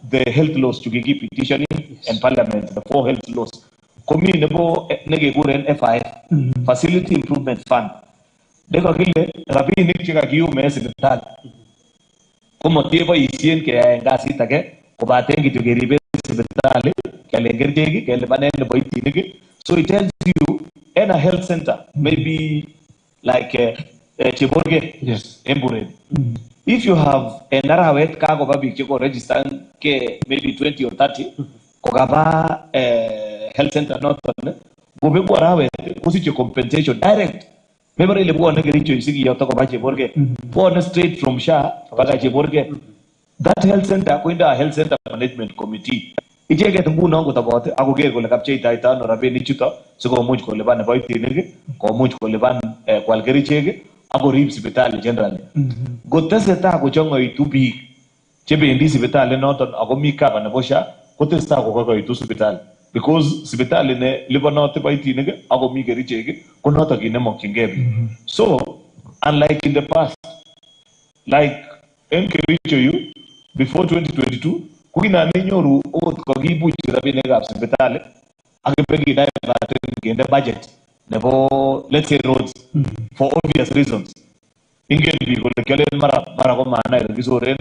the health laws to keep petitioning and parliament, the 4 health laws. Komi nebo negekuren FIF, Facility Improvement Fund. Deko kile rabinik chekakiyume sipitali. Komotie boisien keyaen kasit age kobaten kityo keribe sipitali, kelen kerichek, kelipanen kiboitinik. So it tells you in a health center, maybe like Cheborge, yes, Emburen. If you have an arawet kagoba big cheko register ke maybe 20 or 30, kogaba health center not go be arawet kusiche compensation direct. Remember ile bwana Kericho isigi yoto kwa Cheborge. Bwana straight from Sha mpaka Cheborge. That health center kwenda health center management committee. Icheket nguno kotobote akoker kole kapcheitaita ano rabinik chuto sikomuch kolipan kiboitinik, komuch kolipan kwal kerichek akorib sipitali generally. Gotesetai kochongoitu biik chebendi sipitali noton ako mi cover nebo SHA kotesetai kokoitu sipitali because sipitali ne lipanoti kiboitinik ako mi kerichek ko noton kit nemokyingei biik. So unlike in the past, like in Kericho yu before 2022 kukinanenyoru ot kokibuch rabinikab sipitali akibekidaivaten kende budget nebo let's say roads for obvious reasons. Ingen biik kole kyolen mara ko manai kisoren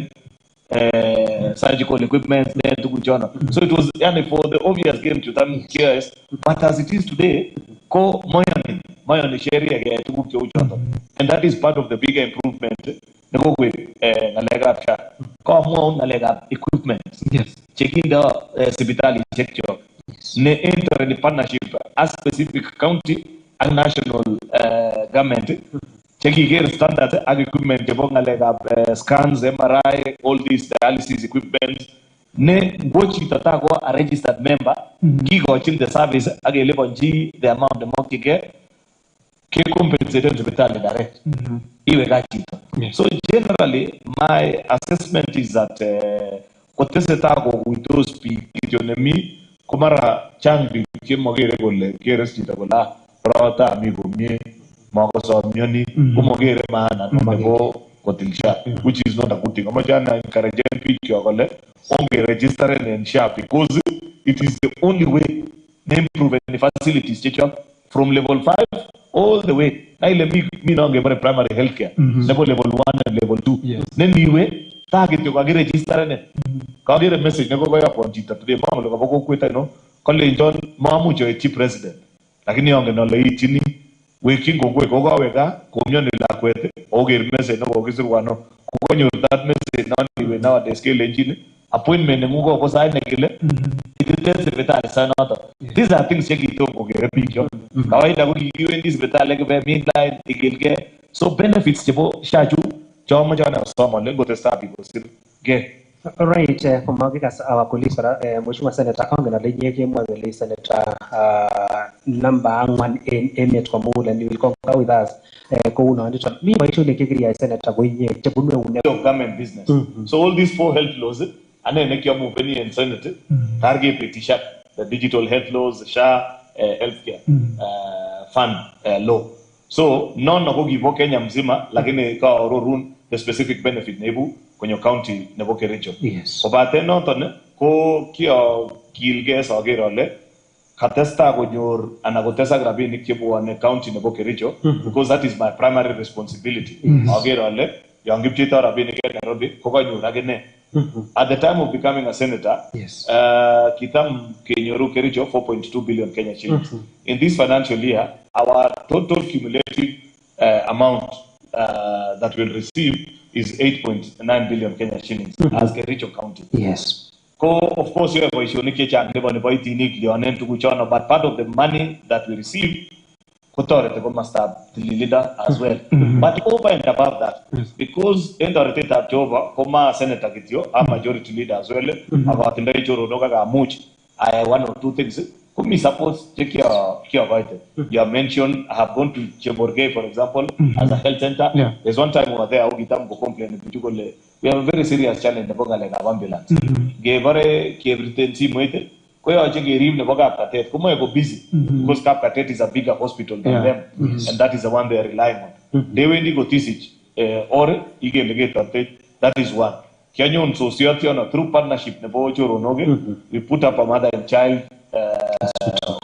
surgical equipment ne tuku chono. So it was yani for the obvious game to them cares, but as it is today ko moyoni sheria ke tukuk cheu choto. And that is part of the bigger improvement nebo with ngalekab SHA. Ko mo ngalekab equipment. yes, Checking the sipitali check job. Ne enter in partnership as specific county and national government. Checking standard ag equipment chebo ngalekab scans, MRI, all these dialysis equipment. Ne gochi tatako a registered member, kigochin the service ag elevanchi the amount the monkey ke compensated hospital direct. Iwe gachito. So generally, my assessment is that kotesetago with those people me kumara changi kimogere kole kere sita kola prata amigo mie makoso mioni kumogere maana nebo kotilsha, which is not a good thing. Amajana encouraging people kole onge register and SHA because it is the only way to improve the facilities from level 5 all the way. Na ile mi naonge mara primary healthcare. Nebo level 1 and level 2. Yes. Niwe target yo kagi register ne. Kagi message neko kwa hapo njita today mama lo kaboko kweta no. Kole John maamucho chief president. Lakini yonge no le chini working go go go weka komyoni la kwete. Oger message no kokisirwa no. Kukonyo that message now niwe nowadays scale engine appointment nguko ko sai nekile. These are things you get picture. Kawaida kukiwendi sipitali kebe midline ikilke. So benefits chebo shaju choma jana somo lengo testapi kosir. Right, kumagikas our colleagues Mheshimiwa Senator ongena lenyeke mwangeli Senator number 1 in Emet Kwamula and you will come with us ko uno ndito mi baito lekekiri Senator kwenye chebunwe une government business. So all these 4 health laws and then make your move any and Senate target petition the digital health laws, SHA healthcare fund law. So none of give Kenya mzima lakini ka ororun the specific benefit nebu kwenye county nebo Kericho. Yes. Obate noton ko kio kilge sagerole katesta konyor anagotesa rabinik chebwane county nebo Kericho because that is my primary responsibility. Agerole yangipchita rabinik en Nairobi ko kanyor agene. At the time of becoming a senator, yes, Kitam Kenyoru Kericho 4.2 billion Kenya shillings. In this financial year, our total cumulative amount that we'll receive is 8.9 billion Kenya shillings as Kericho County. yes. Of course, you have but part of the money that we receive must have the leader as well. But over and above that, because in the rotate Jova, Koma Senator Gitio, a majority leader as well, about the Joro Noga much, I 1 or 2 things. Kumi suppose take your you have mentioned, I have gone to Cheborge, for example, as a health center. Yeah. There's one time over there, go complain. We have a very serious challenge in the ambulance. Gevare, Kevritansi Moite. Go busy because Kapkatet is a bigger hospital than them, and that is the one they are relying on. They will go teach or that is one. Kenyon Society through partnership nebo Choronoge, we put up a mother and child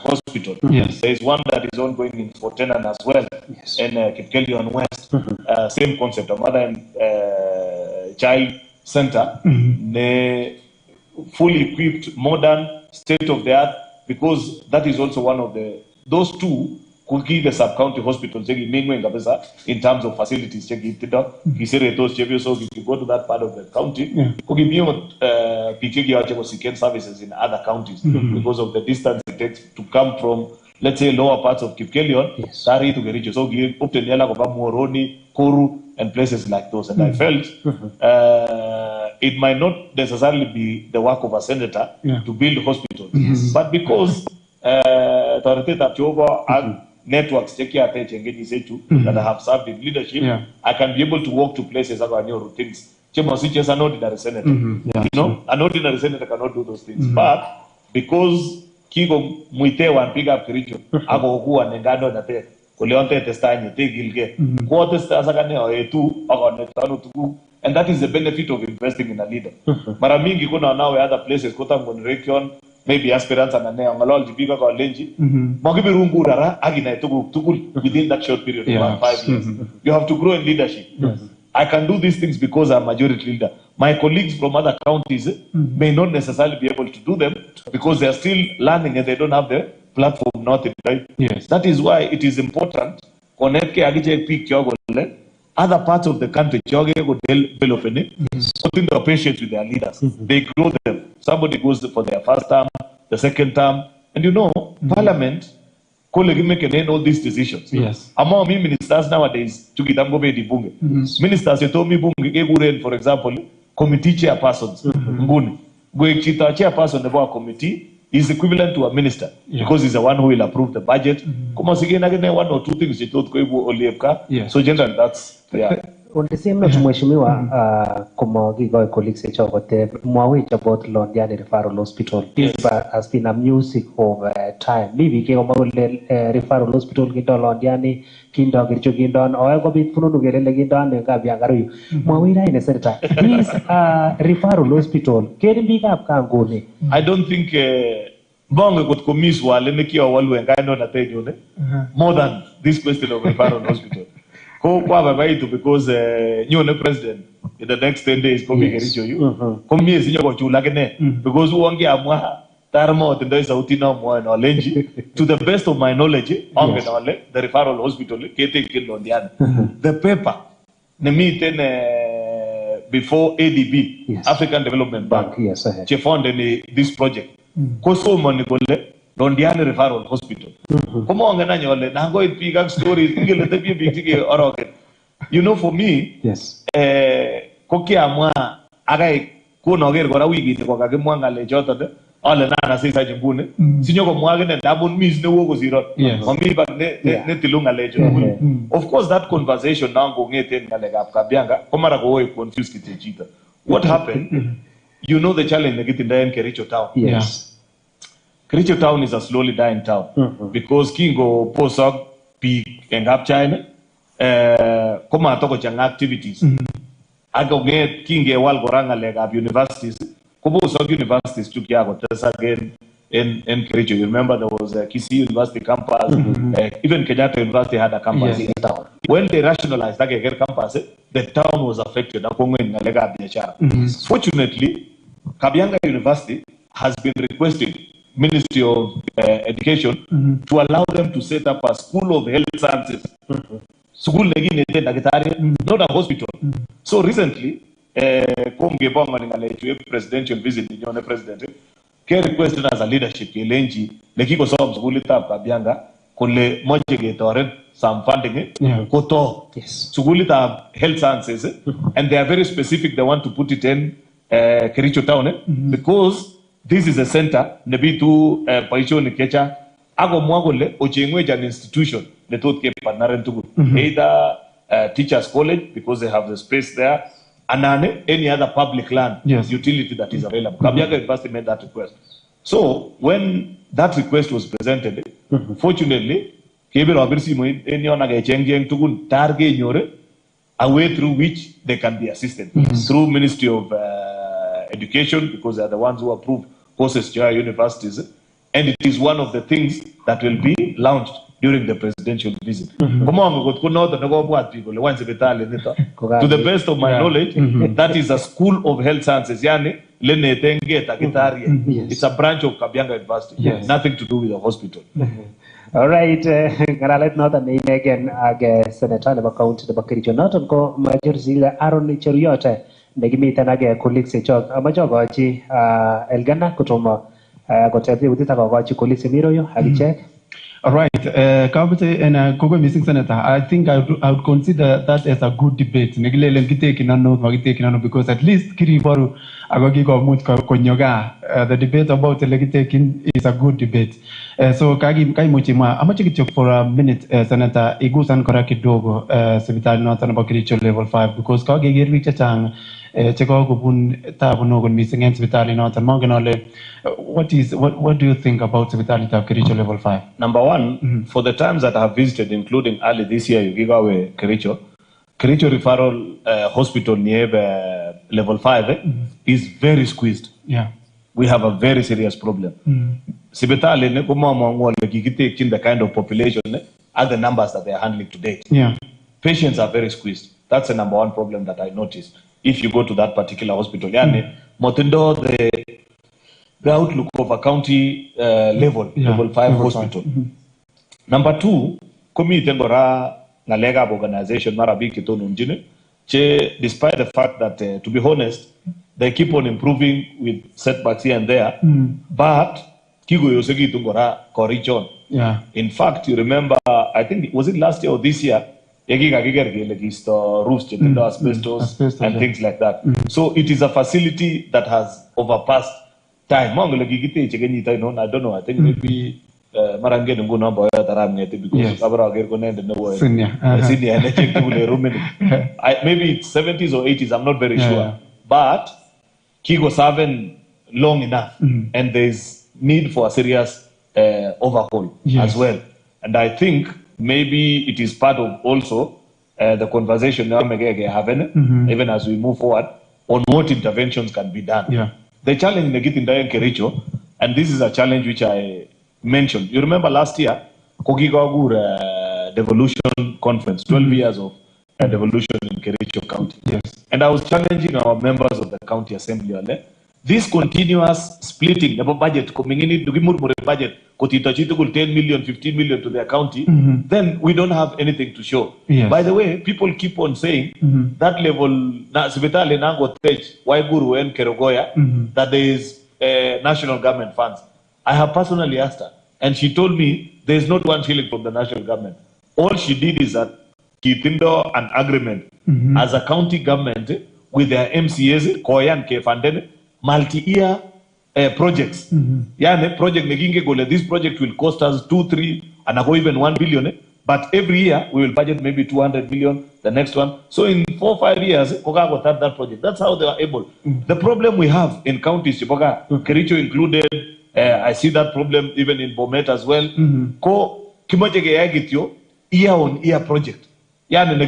hospital. Yes. There is one that is ongoing in Fort Tenan as well, Yes. in Kericho West. Same concept, a mother and child center, fully equipped, modern, state of the art, because that is also one of those two could give the sub-county hospitals in terms of facilities. So if you go to that part of the county, second services in other counties because of the distance it takes to come from, let's say, lower parts of Kipkelion, Yes. Tari to Kericho. So we obtain Moroni, Koru, and places like those. And I felt it might not necessarily be the work of a senator to build hospitals, but because networks that I have served in leadership, I can be able to walk to places about new things. An ordinary senator, an ordinary senator cannot do those things. But because Kigo Muitewa and pick up Kericho, Ago who and Nengado na te, Coleonte Testanye, te Gilge, what is Tasagane or a two, or and that is the benefit of investing in a leader. Maramingi kuna now other places, Kota Monrekion, maybe aspirants and Angalol, Jibiga or Lenji, Mogibi Rungurara, Agina Tukul within that short period of about 5 years. You have to grow in leadership. I can do these things because I'm a majority leader. My colleagues from other counties may not necessarily be able to do them because they are still learning and they don't have the platform, nothing, right? Yes. That is why it is important other parts of the country developing putting the patience with their leaders. They grow them. Somebody goes for their first term, the second term, and Parliament make all these decisions. Yes. Among me ministers nowadays, ministers they told me for example, committee chairpersons. Chairperson of our committee is equivalent to a minister because he's the one who will approve the budget. One or two things so generally that's Unasema mheshimiwa kumwagiga colleagues echogote mwawich about Londiani Referral Hospital. This has been a music of time. Maybe ke komagole Referral Hospital kindo Londiani kindo Kericho kindo oe kobit fununu kelele kindo ane kabiangaruyu. Mwawira ine senator. This Referral Hospital keri bikap kanguni. I don't think bonge could commiss wale mekia walu engano na tenyone more than this question of Referral Hospital. Because new president in the next 10 days come Kericho you come here sinyo chula kene because uonge amwa tarmo tendo is utina mo no lenji to the best of my knowledge the Referral Hospital kete Londiani the paper ne meet before ADB African Development Bank che funded this project koso money golle Londiani Referral Hospital. Stories. For me, yes. Of course, that conversation now what happened? You know the challenge in Kericho town. Yes. Kericho town is a slowly dying town because Kingo Posok Peak and Gap China Koma Toko Chang activities. I go get King Wal Goranga leg up universities. Kobo Sok universities took Yago again in Kericho. You remember there was a Kisii University campus, even Kenyatta University had a campus in the town. When they rationalized that campus, the town was affected. Fortunately, Kabianga University has been requested Ministry of Education to allow them to set up a school of health sciences. School not a hospital. So recently, presidential visit in the president, requested as a leadership, some funding, health sciences, and they are very specific. They want to put it in Kericho town because this is a center, Nebitu, Paicho, Nikecha, Ago Mwagole, Ochengwe, an institution, either teachers' college, because they have the space there, and any other public land, utility that is available. Kabianga University made that request. So, when that request was presented, fortunately, a way through which they can be assisted through Ministry of education, because they are the ones who approve courses to our universities. And it is one of the things that will be launched during the presidential visit. To the best of my knowledge, that is a school of health sciences. It's a branch of Kabianga University. Nothing to do with the hospital. All right, ngaralet noton ne inegen ag senator nebo county nebo Kericho noton ko majority Aaron Cheruiyot ne gimiten ag colleagues chok amache agochi Elgana kotomo kotebye utit agochi colleagues miroyo agichek. All right, Kabute and Kogo Missing Senator, I think I would consider that as a good debate. Negilele ngiteki na no, magiteki na no, because at least Kiriboru agogi go mut konyoga. The debate about legitaking is a good debate. So kai muchima, amache kichok for a minute, Senator, igusan kora kidogo, Sibitali Northern about Kericho level 5, because kage girwi chachang, cheko kupun tabu nogon missing and Sibitali Northern Monganole. What do you think about Sibitali Kericho level 5? Number one, for the times that I have visited, including early this year, Yugigawe Kericho referral hospital near level 5 is very squeezed. Yeah. We have a very serious problem. Sibitali ne kumama in the kind of population are the numbers that they are handling today. Yeah. Patients are very squeezed. That's the number one problem that I noticed. If you go to that particular hospital, Motindo, the outlook of a county level 5 hospital. Number two, committee ngora nalega organization marabiki to nunjine. Despite the fact that, to be honest, they keep on improving with setbacks here and there, but kigo yosegi tungora Kericho. Yeah. In fact, you remember, I think was it last year or this year? Roofs, asbestos, and things like that. So it is a facility that has overpassed time. I don't know. I think maybe Marange Nungu number because maybe it's 70s or 80s. I'm not very sure. But Kigo Saven long enough, and there's need for a serious overhaul as well. And I think maybe it is part of also the conversation now even as we move forward on what interventions can be done. Yeah. The challenge in Kericho, and this is a challenge which I mentioned. You remember last year, Kogigagur devolution conference, 12 years of devolution in Kericho County. Yes. And I was challenging our members of the county assembly on that. This continuous splitting the budget, coming in budget, 10 million, 15 million to their county, then we don't have anything to show. Yes. By the way, people keep on saying that level, that there is national government funds. I have personally asked her, and she told me there is not one shilling from the national government. All she did is that she tindo an agreement as a county government with their MCAs, Koyan Kefanden, multi-year projects. Project this project will cost us 2, 3, and even 1 billion. But every year we will budget maybe 200 million, the next one. So in 4 or 5 years, Koga got that project. That's how they are able. The problem we have in counties, Kericho included, I see that problem even in Bomet as well. Year on year project. Between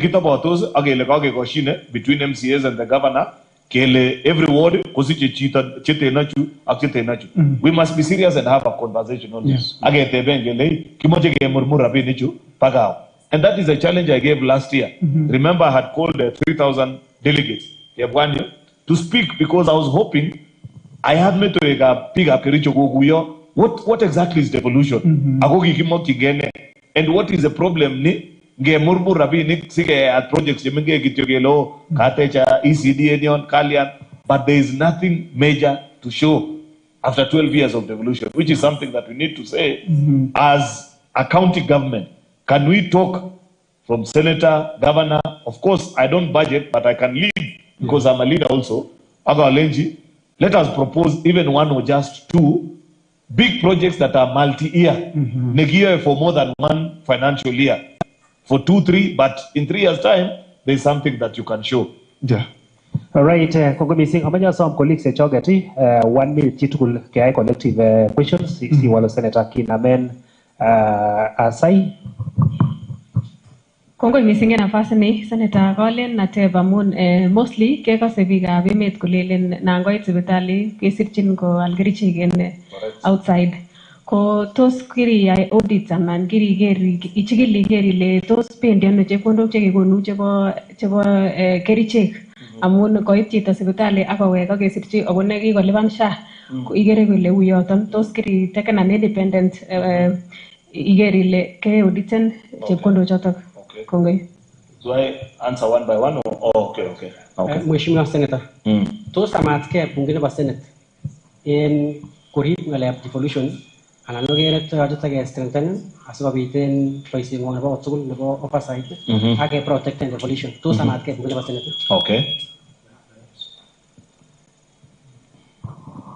MCAs and the governor, every word, we must be serious and have a conversation on this. And that is a challenge I gave last year. Remember, I had called 3,000 delegates to speak because I was hoping I had met to pick up what exactly is devolution? And what is the problem? At projects, ECD, but there is nothing major to show after 12 years of devolution, which is something that we need to say as a county government. Can we talk from senator, governor? Of course, I don't budget, but I can lead because I'm a leader also. Let us propose even one or just 2 big projects that are multi-year, for more than 1 financial year. For 2, 3, but in 3 years' time, there's something that you can show. Yeah. All right, Kongo missing. Amanya some colleagues chogati 1 minute chitukul KI collective questions. Si walo Senator Kinamen Asai. Kongoi mising en nafasi ni Senator Colin nateb amun mostly kekose biikab emet kolelen nan koit sipitali kesirchin koal kerichek en outside. Ko tos kiriyai audits anan ichikil iker ile tos bendi ano chepkondok chekekonu chebo kerichek amun koit chito sipitali akowek akesirchi ako ne kikolipan SHA ikere kole uu yoton tos kiri taken an independent iker ile ke auditen chepkondok chotok. Kongoi. Do I answer one by one or okay. Mheshimiwa Senator. Tos amatke bunge nebo Senate en korib ngalekab devolution anan okere yoche ke strengthen asikobit en boisieng'wong nebo tugul nebo oversight ak ke protecten devolution. Tos amatke bunge nebo Senate. Okay.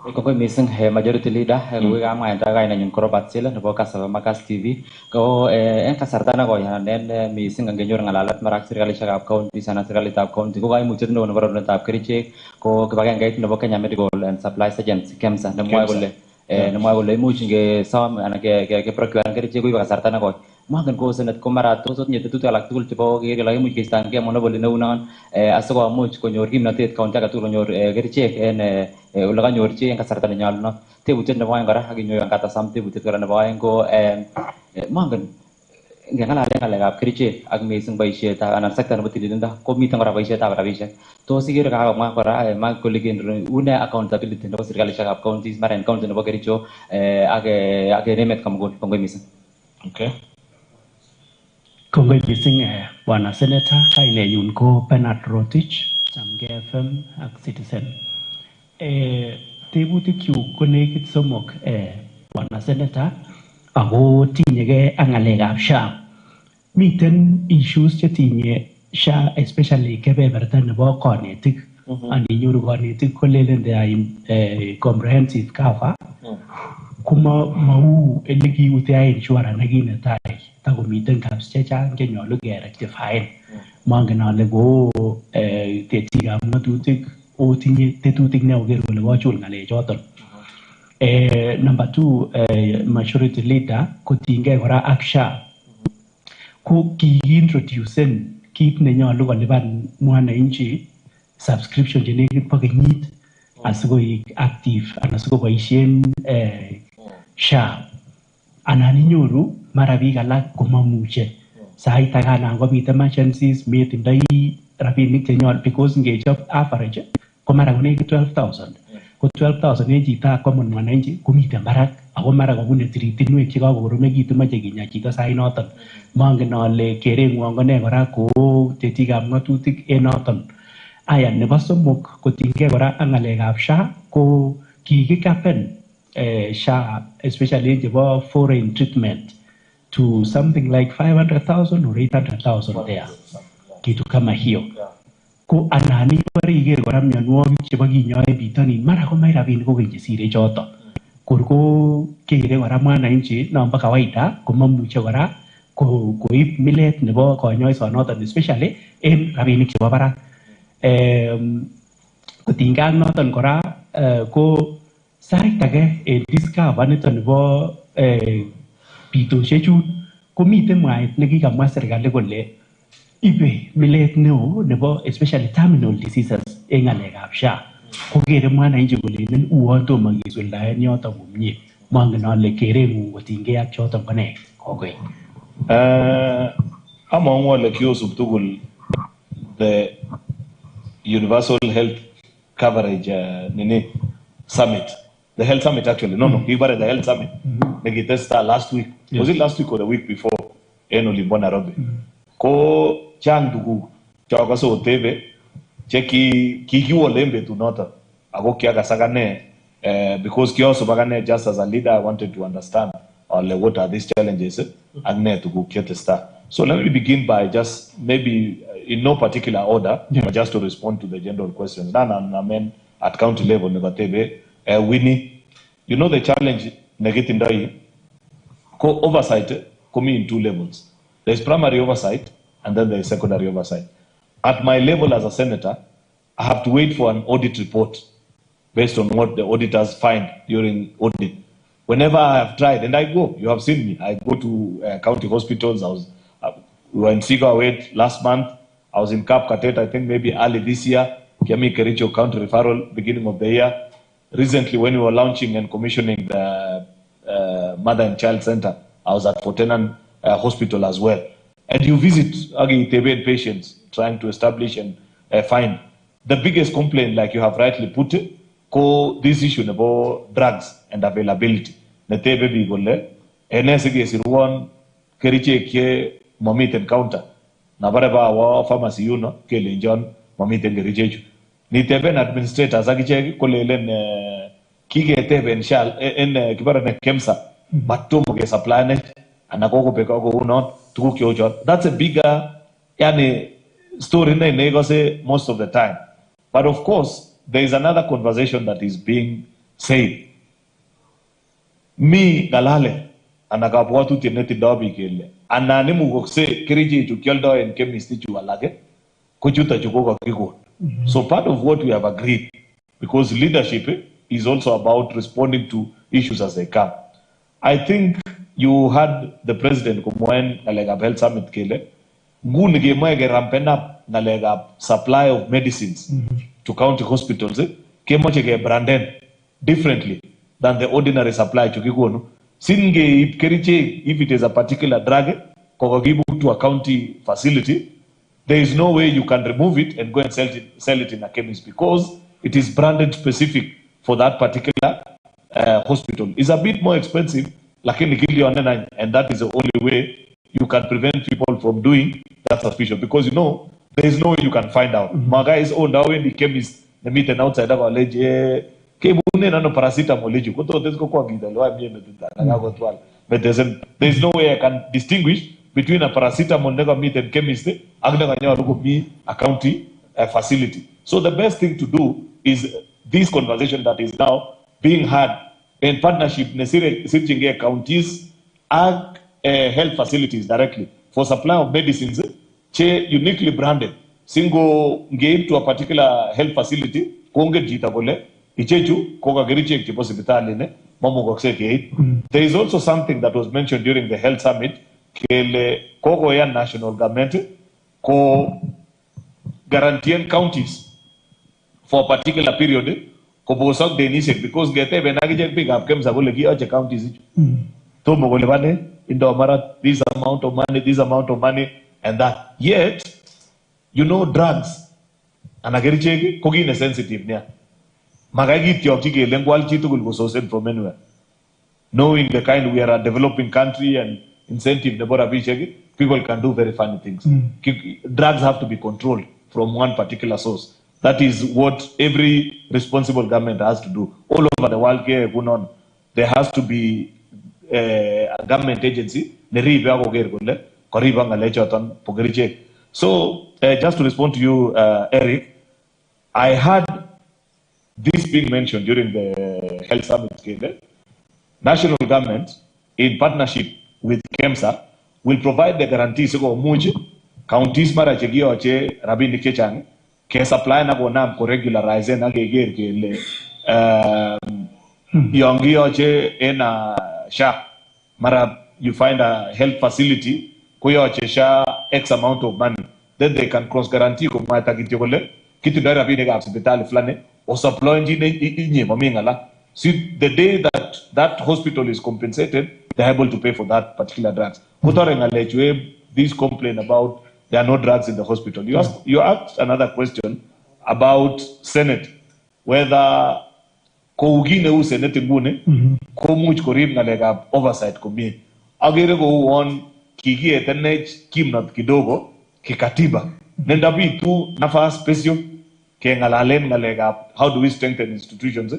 Kongoi mising majority leader kuwi kamwa kainenyin ko Robert Sile nebo Kasava Makas TV ko en kasarta nekoi anan en mising angenyor ngalalet marak serkalishekab counties anan serkalitab county ko kaimutiet neo nebo rorunetab kerichek ko kibagengeit nebo Kenya Medical and Supplies Agency KEMSA nemwoe kole imuch ngesom anan ke procure kerichek koibe kasarta nekoi. Mangen ko Senate ko mara tos otinye tetutik alak tugul chebo keker kele imuch keistoengei monopoly neunon asikomuch konyor kimnotet county agetugul konyor kerichek en ole kanyorchi en kasarta nenyolunot. Tebutiet nebo oeng kora ak inyoiwan katasam tebutiet kora nebo oeng ko mangen ngengalalen ngalekab kerichek ak mising boisietab anan sekta nebo tililindo komiten kora boisietab rabisiek. Tos ikere kakomwa kora Mark kole une accountability nebo serkalishekab counties mara en county nebo Kericho ak en emet komugul. Kongoi mising. Okay. Kongoi mising bwana Senator, kainenyun ko Bernard Rotich, Chamgei FM ak Citizen. Tebutikyuk ko nekit somok bwana Senator ako tinyegei ak ngalekab SHA. Miten issues chetinye SHA especially kebeberta nebo konetik. Aninyoru konetik kolelen they comprehensive cover. Kuma mau ele kiutya insurance nekinetai takomiten caps chechang chenyolu kerectifyen. Mangen ale ko tetikab ng'atutik otinye tetutik neoker kole kochul ng'alechoton. Number 2, majority leader kotinygei kora ak SHA ko kiintroducen kit nenyolu kolipan mwananchi subscription chenekit bo kenyit asikoik active anan asikoboisien SHA anan inyoru mara biik alak komamuche sait age anan kobit emergencies metindoi rabinik chenyolu because ngechob average ko mara konekit 12,000 ko 12,000 en chito common mwananchi komiten barak ako mara kobune tiritinwek chekakokoromekitu moche kinya chito sait noton. Mangen ale kereng'wong ko ne kora ko tetikab ng'atutik en noton. Aya nebo somok kotinygei kora ak ngalekab SHA ko kikikapen SHA especially chebo foreign treatment to something like 500,000 or 800,000 there. Kitu kama hiyo. Ko anani pare iker kora mionwogik chebo kinyoe bitonin mara komai rabinik kokeny chesire choto. Kor ko kere kora mwananchi nombo kawaida komamuche kora koib milet nebo konyoisonoton especially en rabinik chebo barak. Kotinygei ak noton kora ko sait age en discover niton nebo bitosiechu komiten mwaet nekikamwa serikali kole ibe milet neo nebo especially terminal diseases en ngalekab SHA. Kokere mwananchi kolenen uon tomo kisuldaen yoton komie. Mangen ale kereng'ung kotinygei ak choton ko ne. Kongoi. Among'u ale kiosub tugul the universal health coverage summit. The health summit actually. No, the health summit. Nekitesta last week. Yes. Was it last week or the week before? En Olimbo Nairobi. Ko chang tuguk chakaso tebe cheki kikiwole tu nota. Ako kiakasakane because kiosub akane just as a leader I wanted to understand what are these challenges and ne tuguk chetesta. So let me begin by just maybe in no particular order, but just to respond to the general questions. Then at county level negatebe Winnie, you know the challenge negatindai co oversight come in two levels. There's primary oversight and then there's secondary oversight. At my level as a senator, I have to wait for an audit report based on what the auditors find during audit. Whenever I have tried, and I go, you have seen me, I go to county hospitals, We were in Cheruiyot last month. I was in Cap Katet, I think maybe early this year. Kiami Kericho County Referral, beginning of the year. Recently, when we were launching and commissioning the Mother and Child Center, I was at Fortenan Hospital as well. And you visit Tibetan patients trying to establish and find. The biggest complaint, like you have rightly put it, this issue about drugs and availability. The baby golle, NSG is one Kericho momit encounter. Nabareba wa pharmacy ke lenjon momit Kericho. Ni teben administrators agiche kolelen kige teben shal en kibara na kemsa matum ke supply net anakoko peka ko unon tuku kyojo. That's a bigger yani story na negose most of the time. But of course, there is another conversation that is being said. Mi galale anakapwa tu teneti dobi kele. Anani mugokse kiriji to kyoldo en chemist chu alage kuchuta chuko kiko. So part of what we have agreed, because leadership is also about responding to issues as they come. I think you had the president kumwen nalega health summit kele. Gunige mwege rampen up nalega supply of medicines to county hospitals. Kemoche ge branded differently than the ordinary supply to Kiguno. Singe Keriche, if it is a particular drug, kogogibu to a county facility, there is no way you can remove it and go and sell it in a chemist because it is branded specific for that particular hospital. It's a bit more expensive, and that is the only way you can prevent people from doing that suspicion because you know there is no way you can find out. My guys owned out in the chemist, the meet an outside of a lady. Paracetamol. But there is no way I can distinguish between a paracetamol meet and chemist a county facility. So the best thing to do is this conversation that is now being had in partnership with counties and health facilities directly for supply of medicines uniquely branded. Single game to a particular health facility, there is also something that was mentioned during the health summit. National government guaranteeing counties for a particular period because pick up counties this amount of money and that. Yet, you know, drugs and agriculture kogine sensitive near. Magagi Tioki lingual chitu will so sent from anywhere. Knowing the kind we are a developing country and incentive people can do very funny things. Drugs have to be controlled from one particular source. That is what every responsible government has to do. All over the world, there has to be a government agency. So, just to respond to you, Eric, I had this being mentioned during the health summit. National government, in partnership with KEMSA, will provide the guarantees of counties mara chegio che rabini kechang ke supply na bonam ko regularize na geger ke yongio che ena sha mara you find a health facility kuyo che sha x amount of money, then they can cross guarantee ko mata kitogole kitu dara rabini ga hospital flane o supply inye mamingala. See, the day that that hospital is compensated, they're able to pay for that particular drugs. This complaint about there are no drugs in the hospital. You asked another question about Senate, whether kougine u Senate ngune, komuch korib ngalega oversight komi. Agere go on kiki etenej kimnat kidogo kikatiba. Nendabi tu nafas special ke ngalalen ngalega how do we strengthen institutions?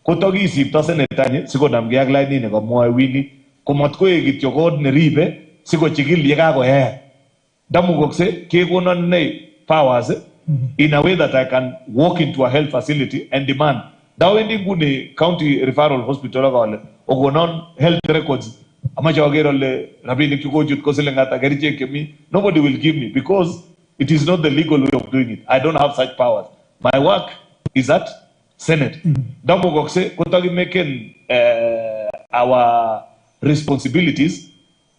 Kotogi sipta senetanye siko namgiag line ne ko moy wini ko matko egityo god ne ribe siko chigil yega go he damu gokse ke gonon ne powers in a way that I can walk into a health facility and demand dawendi gune county referral hospital ga ogonon health records amaja ogero le rabini kiko jut ko selengata garije kemi, nobody will give me because it is not the legal way of doing it. I don't have such powers. My work is at Senate. Double Gokse, Kotagi making our responsibilities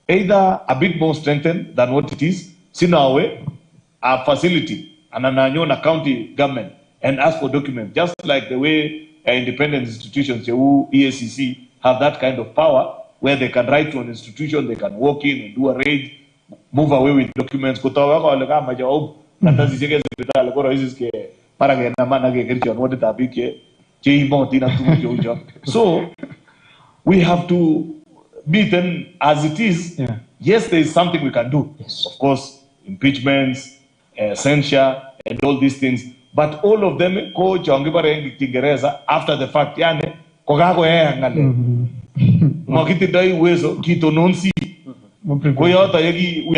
either a bit more strengthened than what it is, sinawe a facility and an county government and ask for documents, just like the way independent institutions, the EACC, have that kind of power where they can write to an institution, they can walk in and do a raid, move away with documents. So we have to beat them as it is. Yeah. Yes, there is something we can do. Yes. Of course, impeachments, censure, and all these things. But all of them, after the fact, yani, we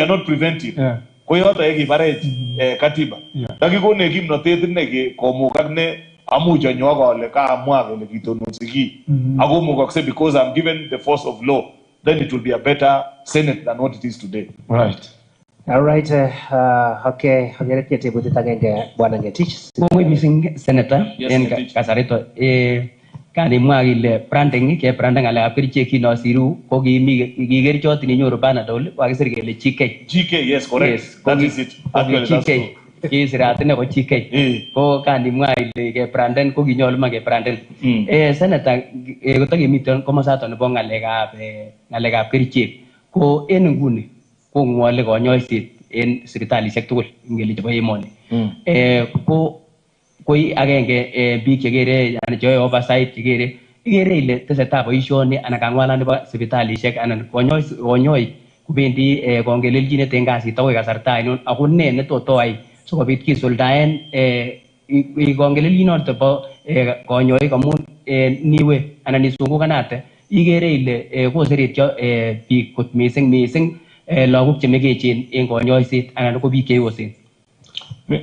are not preventive. Yeah. Katiba. Yeah. Because I'm given the force of law, then it will be a better Senate than what it is today. Right. All right. Okay. Hongereni table tangenge bwana Ngetich. Kongoi missing Senator Yes, en Ngetich. kasarito kanimwa ile branding ke branding ala kerichek kinosiru ko kimi kerichot ninyoru Panadol kokakisir kele GK. GK, yes, correct. Yes, That is it. Actually, that's true. Kisirat ne ko GK. Ko kanimwa ile ke branden ko kinyolu ma ke branden. Senator kotakemiten komosato nebo ngalekab kerichek ko en nguni ko ngwole konyoiset en sipitalishek tugul ngeli chebo emoni. Ko koi agenge biik chekere yani cheyoe oversight chekere ikere ile tesetai boisioni anan kang'walan nebo sipitalishek anan konyoi kubendi kongelelchinet en kasit akoi kasarta ainon ako ne netot oyai sikobit kisuldaen kongelelchinoto bo konyoik amun niwe anan isungukanate ikere ile koseretyo biik kot missing lagok chemengechen en konyoiset anan ko biik cheyosen.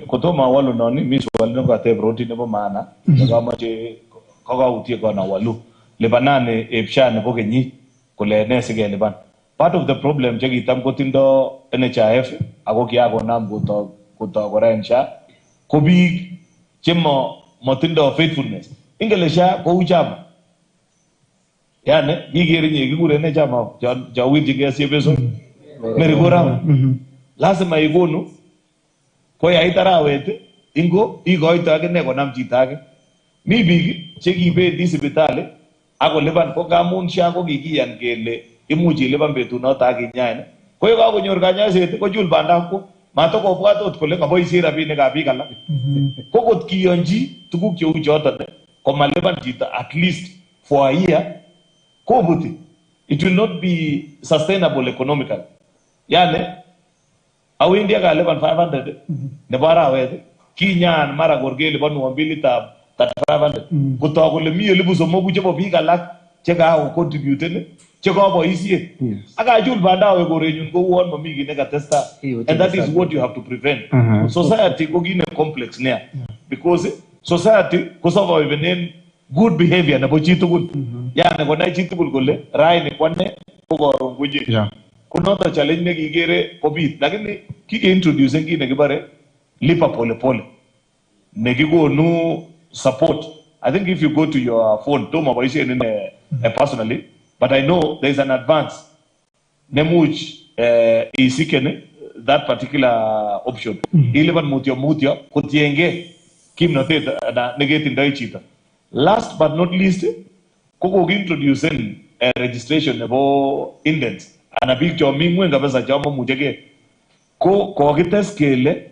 Kotoma walu noni mi swali niko ateb roti nebo maana kama je kakautie kona walu libanane epsha nebo kenyi kole ne sige liban. Part of the problem chekitam kotindo NHIF ako kiakonam kuto korensha ko biik chemo motindo faithfulness ingele sha ko uchama yani bigerinye kikure ne chama jawiti kesi beso merigora lazima igonu ko ya itarawet ingo igoito akine konam chito age mi biik chekibendi sipitali ako liban ko kamun sha ko kikiyan kele imuchi liban betunoto akinyaen ko yekakonyor kanyaiset ko chul banda ko matokobwat ot kole kaboisie rabinikab biik alak ko kot kiyonji tuguk cheu choton komaliban chito at least for a year kobuti it will not be sustainable economically yani awendi akalipan 500 nebo arawet kinyan mara korke lipan 2,500 kotok kole mi 3,000 chebo biik alak chekako contribute chekaboisie akachul bandawe korenyun kouon mami kit nekatesta and that is what you have to prevent. Society ko kine complex nea because society ko survivenen good behavior nebo chitugul yani konai chitugul kole raini kwane ko koron kuje kunoto challenge nekikere kobit lakini kikeintroduce kit nekibare lipa pole pole nekikonu support. I think if you go to your phone toma boisien in personally but I know there is an advance nemuch isikene that particular option ilipan mutyo kotienge kimnotet na negetindoi chito. Last but not least ko kokintroduce registration nebo indents ana biik cho mi ngwen kabisa cho mamuchege ko kokites kele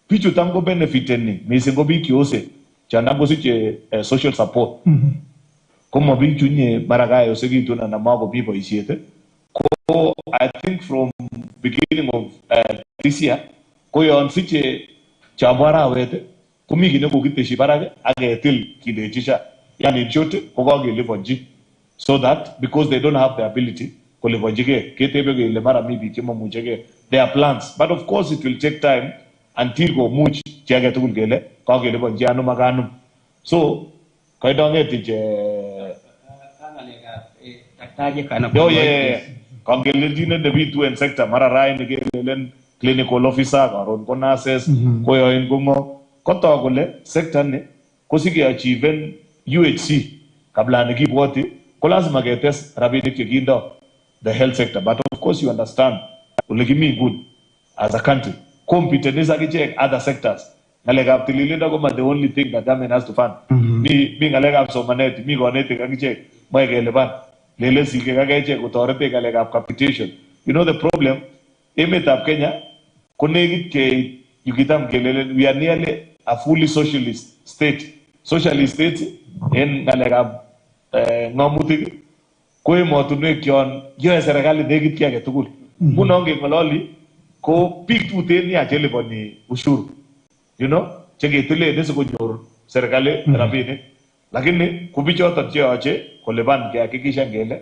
bichu tam ko benefiteni missing ko biik yose chanda kosiche social support komo biik chunye baraka yosekitun ana mako bi boisiet ko I think from beginning of this year ko yon siche chabo arawet komi kit nekokiteshi barak aketil kilechisha yani chote ko kakeliponji so that because they don't have the ability koliponjige ketebe kele mara mi biik chemomuchege there are plans but of course it will take time until komuch chi age tugul kele kakeliponji ano makanum so kaidongeti je Taktaje kana kongelelchinet nebitu en sector mara raini kelelen clinical officer karon ko nurses koyoin kongo kotok kole sector ni kosikeachiven UHC kabla nekibwoti ko lazima ketes rabinik chekindo the health sector but of course you understand kole kimi good as a country competence akichek other sectors. Ngalekab tililindo ko the only thing that government has to fund. Mi ngalekab somanet, mi konetik akichek, moe kelipan. Lele sike akichek kotorete ngalekab capitation. You know the problem, emetab Kenya, konegit ke yukitam kelele, we are nearly a fully socialist state. Socialist state en ngalekab ngamutik ko emotunwek yon yoe serikali negit ki age tugul. Nguno ngengololi ko biik tuten nia cheliponi ushuru. You know, cheketile nesikonyor serikali rabinik. Lakini kubichoton cheyoche kolipan kehakikishan kele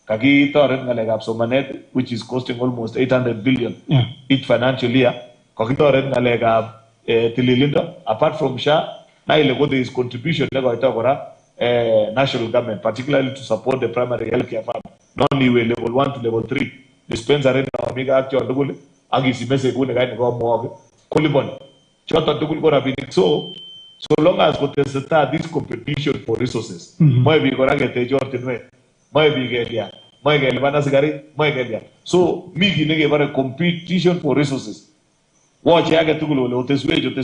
kakitoret ngalekab somanet which is costing almost 800 billion each financial year. Kakitoret ngalekab tililindo apart from SHA na ile ko there is contribution nekoito kora national government, particularly to support the primary health care fund. Non-iwe level 1 to level 3. Dispensary na omega action tugul agisimese kune kaini ko mwage kulibon choto tugul ko rabinik. So long as contested this competition for resources, moe bi kora kete jortinwe, moe bi kelia, moe kelibana sigari, moe kelia. So mi kine ke bare competition for resources. Watch yake tugul ole oteswejo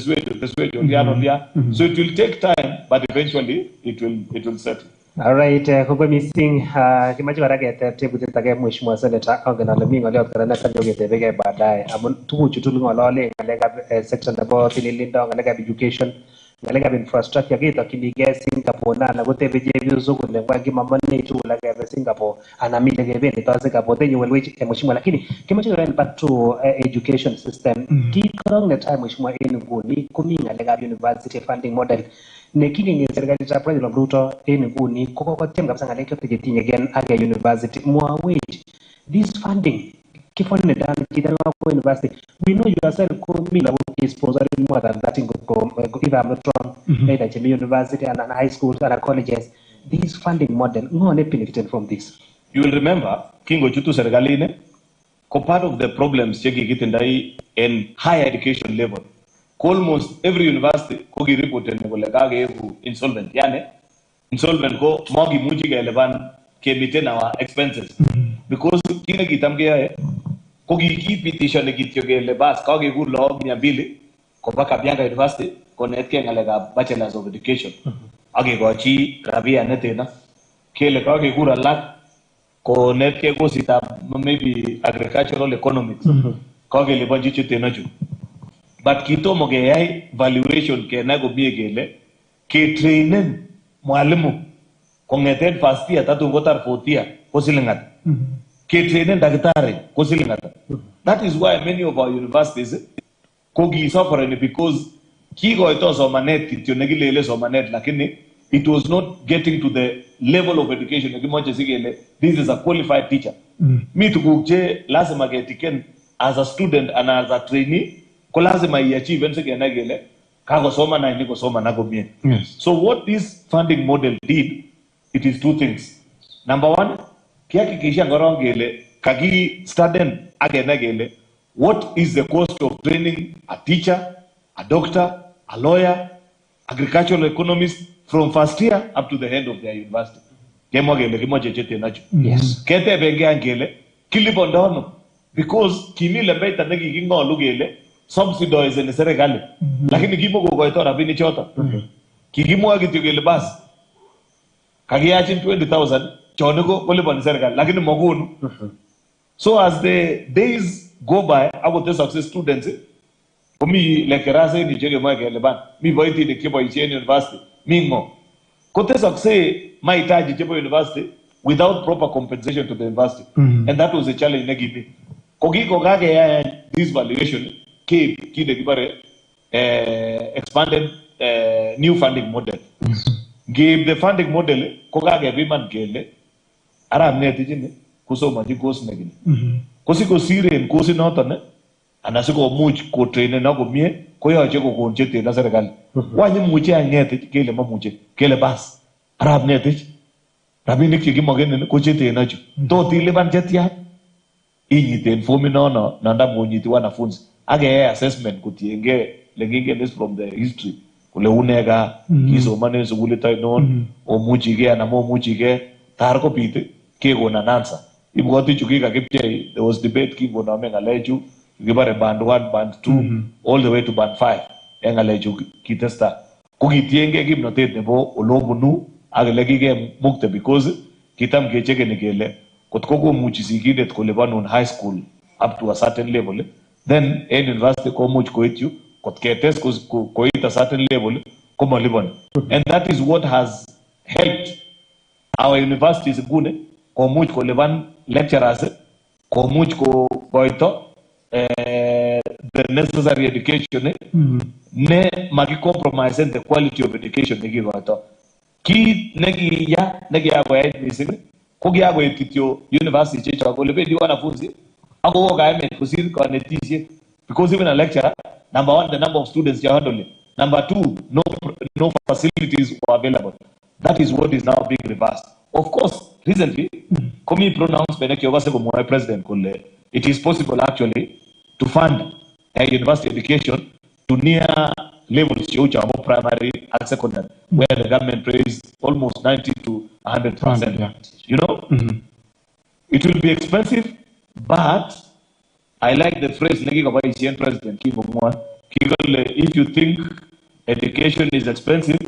dia. So it will take time, but eventually it will settle. All right, kwa missing kimaji baraka tebuti tage mheshimiwa senator angena lemi ngoliot kana kanyo getebege baadaye amun tuguchu tulingolole ngalekab section nebo tililindo ngalekab education ngalekab infrastructure kitokinige Singapore na gotebeje byozo kule ngwangi mamane tu lagebe Singapore anamile gebele to Singapore tenye welwe mheshimiwa lakini kimaji ran back to education system kikorong ne time mheshimiwa en nguni kumi ngalekab university funding model nekini ni serikali ya President Ruto en nguni kokokotem kabisa ngalek yote jetinye gen aga university mwawich this funding kifone dan kidana ko university we know yourself ko mina is sponsoring more than that go if I'm not wrong either Jimmy University and high schools and colleges this funding model ngone benefited from this. You will remember kingo chutu serikali ne ko part of the problems cheki kitendai in higher education level. Almost every university ko gi reported ne kole kage insolvent. Yani insolvent ko mogi muji ke elevan ke maintain our expenses because kile kitamge yae ko gi petition ne kityo ke lebas ka ge gur log 200 ko baka Bianga University ko netke ngalega bachelors of education age go chi rabia netena kele ka ge gur alak ko netke ko sita maybe agricultural economics ka ge lebanji chutena chu. But kito moge yai valuation ke na go biegele ke trainen mwalimu kongeten first year tatu ngotar fourth year ko silingat ke trainen daktari ko silingat. That is why many of our universities kogi suffering because kigo ito somanet kityo negilele somanet lakini it was not getting to the level of education negimoje sigele this is a qualified teacher. Mi tukuje lazima getiken as a student and as a trainee ko lazima iachieve nsege nagele kago soma na niko soma nago mie. So what this funding model did, it is two things. Number one, kihakikisha ngorongele kagi student agenagele what is the cost of training a teacher, a doctor, a lawyer, agricultural economist from first year up to the end of their university. Kemogele kimoje chete nacho. Yes. Kete benge angele kilibondono because kimile beta negi kingolu gele subsidize ni serikali lakini kipo kokoito rabini choto kikimwa kitu kile basi kagiachin 20,000 chone ko kolipani serikali lakini mogunu. So as the days go by abo the success students komi lecturers ni jege mwa kele ban mi boiti de kibo icheni university mingo kote success mahitaji chebo university without proper compensation to the university and that was a challenge negipi kogiko kage this valuation kide kibare expanded new funding model. Give the funding model ko kage biman gele ara neti jini kusoma ji course negini kusiko sire course noto ne anasiko much ko train na ko mie ko yoche ko konche te na serikali wanyi muche angete kele mamuche kele bas ara neti rabinik kigimogene ko chete na ju to tiliban jetia inyiten fomi nono na ndabo nyiti wanafunzi age assessment kutienge lengenge this from the history kule unega kiso mane sugule tay non o mujige na mo mujige tar ko pite ke gona nansa ibgoti chukika kipche there was debate ki bona menga leju Gibare band 1, band 2, all the way to band 5. Engaleju kitesta. Kugitienge gimnotet nebo olobunu agelegige mukte because kitam kecheke nikele kotkogo muchisigidet kolebanun high school up to a certain level, then in university ko much koityu kotketes koit a certain level komalibon. And that is what has helped our universities gune ko much koleban lecturers ko much ko goito the necessary education ne magi compromise the quality of education negi goito ki negi ya go ya missing ko ya go ititio university checho ko lebendi wanafunzi ako go ga emet kusir konetisye because even a lecturer, number one, the number of students you handle, number two, no facilities were available. That is what is now being reversed. Of course, recently, Komi pronounced by President Kule, it is possible actually to fund a university education to near levels which are more primary and secondary, where the government pays almost 90 to 100%. Yeah. You know, it will be expensive, but I like the phrase Negi President Kigomwa. If you think education is expensive,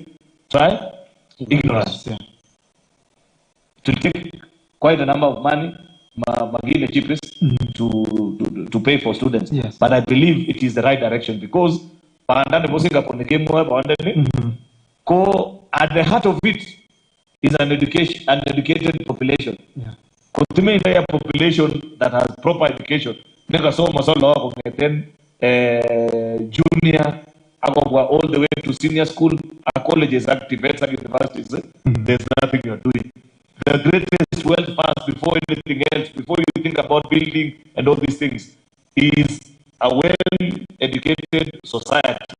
try ignorance. Yeah. To take quite a number of money, magile cheapest to pay for students. Yes. But I believe it is the right direction because at the heart of it is an educated population. Yeah. Kutumia entire population that has proper education. Nega so masolo wako ngeten junior all the way to senior school, colleges, activates, universities. There's nothing you're doing. The greatest wealth pass before anything else, before you think about building and all these things, is a well-educated society.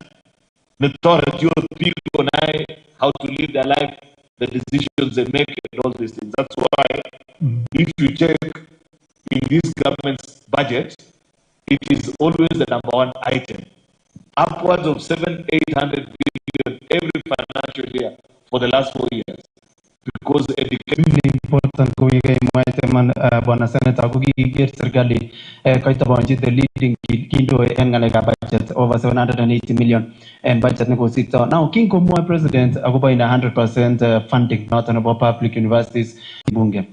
The authority of people know how to live their life, the decisions they make, and all these things. That's why, if you check in this government's budget, it is always the number one item. Upwards of 700-800 billion every financial year for the last 4 years. Because education Really important ko yung kay man Bwana Senator ko gigit serikali kaita bonji the leading kindo en ngalega budget over 780 million and budget negotiator. Now king ko mo president ako ba ina 100% funding not about public universities bunge.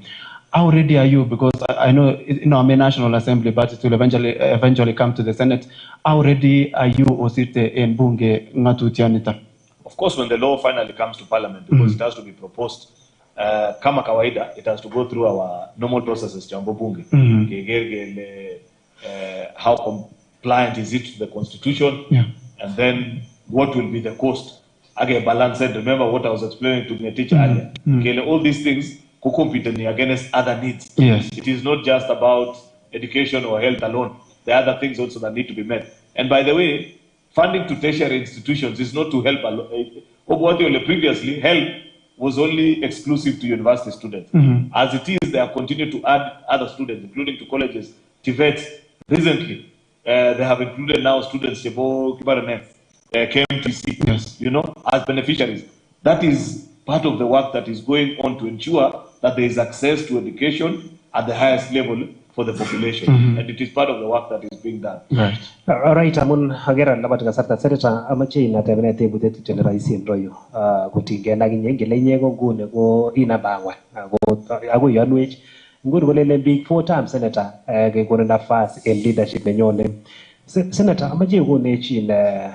How ready are you? Because I know I mean National Assembly, but it will eventually come to the Senate. How ready are you, Osite in Bunge ngatu tianita? Of course, when the law finally comes to Parliament, because it has to be proposed, kama kawaida, it has to go through our normal processes. Jambo bunge, how compliant is it to the Constitution, and then what will be the cost? Again, balance it. Remember what I was explaining to my teacher earlier. All these things compete against other needs. Yes. It is not just about education or health alone. There are other things also that need to be met. And by the way, funding to tertiary institutions is not to help alone. Previously, help was only exclusive to university students. As it is, they have continued to add other students, including to colleges, TVETs. Recently, they have included now students, KMTC, Yes. as beneficiaries. That is part of the work that is going on to ensure that there is access to education at the highest level for the population. And it is part of the work that is being done. Right. All right, amun hagera labat kasarta senator amache ina tebene tebute titene raisi ndoyo kutinge naginye ngelenye go gune go ina bangwa go yanwech nguru golele big 4 times senator ke gona nafasi in leadership nenyone senator amache go nechine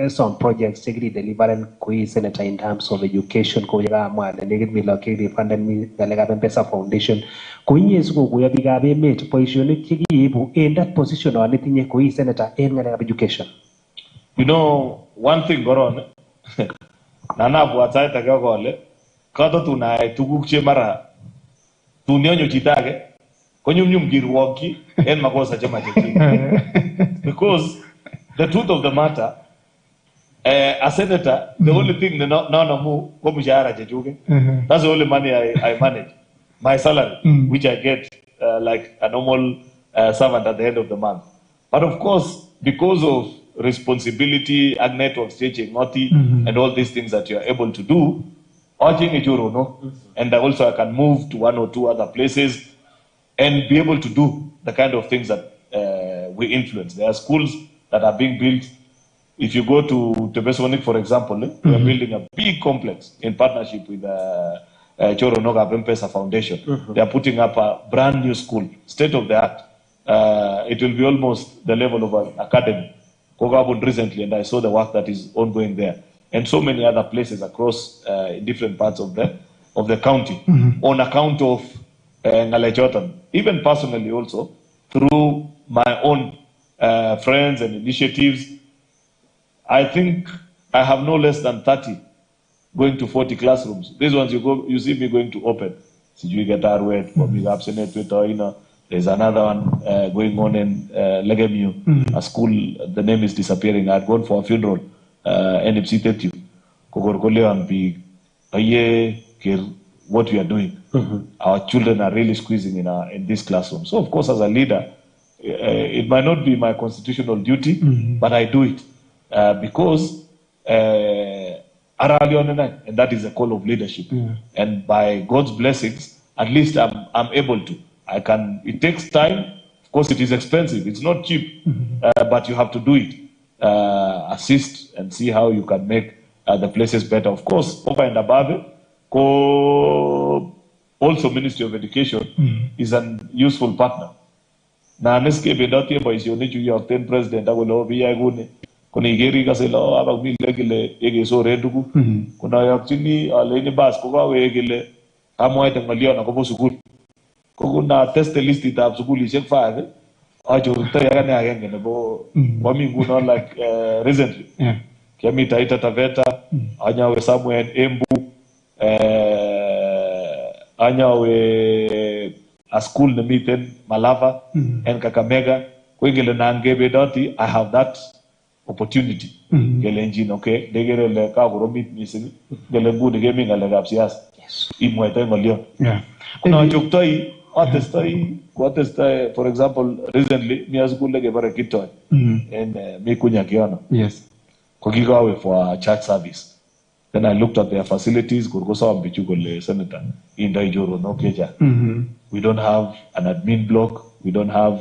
some projects segri delivering kui senator in terms of education ko yaga mwana negit milokiri funded mi galega Mpesa Foundation kuinyesu ko kuya biga be met position tigibu in that position or anything kui senator in galega education. One thing goron nana buata taga gole kato tunai tuguk che mara tunionyo chitake konyumnyum girwoki en makosa chama chiki because the truth of the matter, a senator, the only thing that's the only money I manage. My salary, which I get like a normal servant at the end of the month. But of course, because of responsibility, network staging, and all these things that you are able to do, and also I can move to 1 or 2 other places and be able to do the kind of things that we influence. There are schools that are being built. If you go to Tebesonic, for example, we are building a big complex in partnership with Choronoga Bempesa Foundation. They are putting up a brand new school, state of the art. It will be almost the level of an academy. Kogabun recently, and I saw the work that is ongoing there, and so many other places across in different parts of the county, on account of Ngalechotan. Even personally, also through my own friends and initiatives, I think I have no less than 30 going to 40 classrooms. These ones you see me going to open. Sijui get our word for big absent with There's another one going on in Legemiu, a school, the name is disappearing. I had gone for a funeral, NFC 30. Kogorkole and be what we are doing. Our children are really squeezing in this classroom. So, of course, as a leader, it might not be my constitutional duty, but I do it because and that is a call of leadership. And by God's blessings, at least I'm able to. It takes time. Of course, it is expensive. It's not cheap, but you have to do it. Assist and see how you can make the places better. Of course, over and above it, also Ministry of Education is a useful partner. Na neske bedati ba isione ju ya ten president agolo biya gune. Kuni geri kaselo abag milekile ege so reduku. Kuna yaktini aleni bas ko kawe egile amwa ite ngaliona ko sukul. Kuna test list itab sukul ishek faade. Ajo tayari ne agenge ne bo wami nguno like recently. Kiami Taita Taveta, anyawe Samuel Embu, anyawe a school na miten Malava and Kakamega. Kwengele na ngebe doti, I have that opportunity. Gele engine, okay. Degere le kaguro meet missing. Gele ngu de gaming ale gapsias. Imwete ngolio. Kuna chuktoi, for example, recently mi school lege bare kitoi and mi kunya kiona. Yes. Kogigawe for a church service. Then I looked at their facilities. Senator in Daijoro, no Keja. We don't have an admin block. We don't have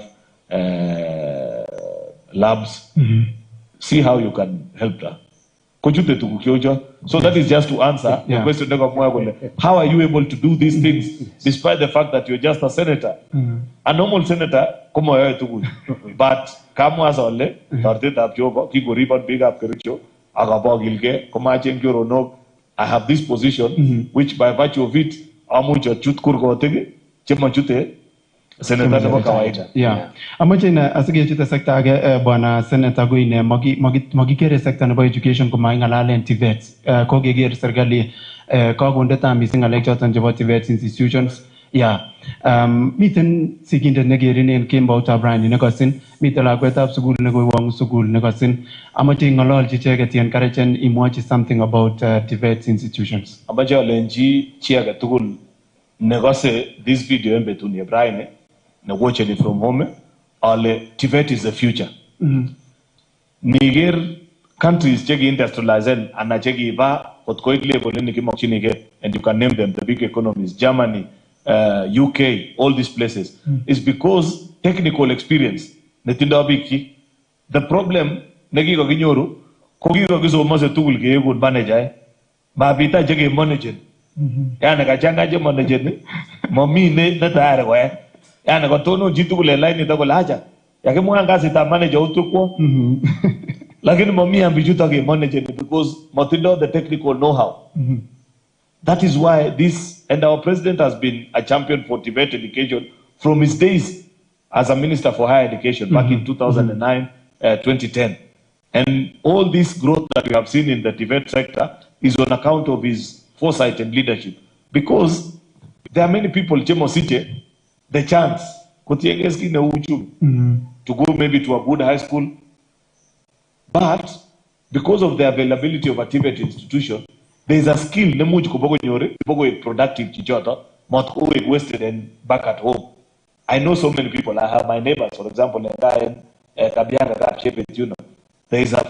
labs. See how you can help that. So that is just to answer the question. How are you able to do these things despite the fact that you're just a senator? A normal senator, but kamu as ole, tartet ap jogo, ki goriban big up Kericho, agabo gilge, komachem joro no. I have this position, which by virtue of it, amuja chut kurgo tege, chema chute. Senator nebo kawaida. Yeah. Amache na asige chute sekta age bwana senator go ine magikere sekta nebo education ko maingalalen TVET. Ko geger serikali ko gonde ta missing ngalek choton chebo TVET institutions. Yeah. Miten sikindet negerinen kembout Abraham nekosin, miten lakwetab sukul nekoiwong sukul nekosin. Amache ngololchi icheket encouragen imwochi something about TVET institutions. Amache olenji chi age tugul nekose this video en betuni Abraham ne watching it from home, ale TVET is the future. Niger countries cheki industrialize and cheki ba kotkoik level ni kimokchinige, and you can name them, the big economies, Germany, UK, all these places, is because technical experience. The problem negigo ginyoru kogigo gizo mose tugul ge good manager ba bita jege manager yana ka changa je manager ni momi ne tayari we yana ko tono jitugule line to laja yake mwanga sita manager utukwo lakini momi ambijuta ge manager because motindo the technical know-how. That is why this, and our president has been a champion for TVET education from his days as a minister for higher education back in 2009, 2010. And all this growth that we have seen in the TVET sector is on account of his foresight and leadership. Because there are many people, the chance to go maybe to a good high school, but because of the availability of a TVET institution, there is a skill productive not wasted and back at home. I know so many people. I have my neighbors, for example, there is a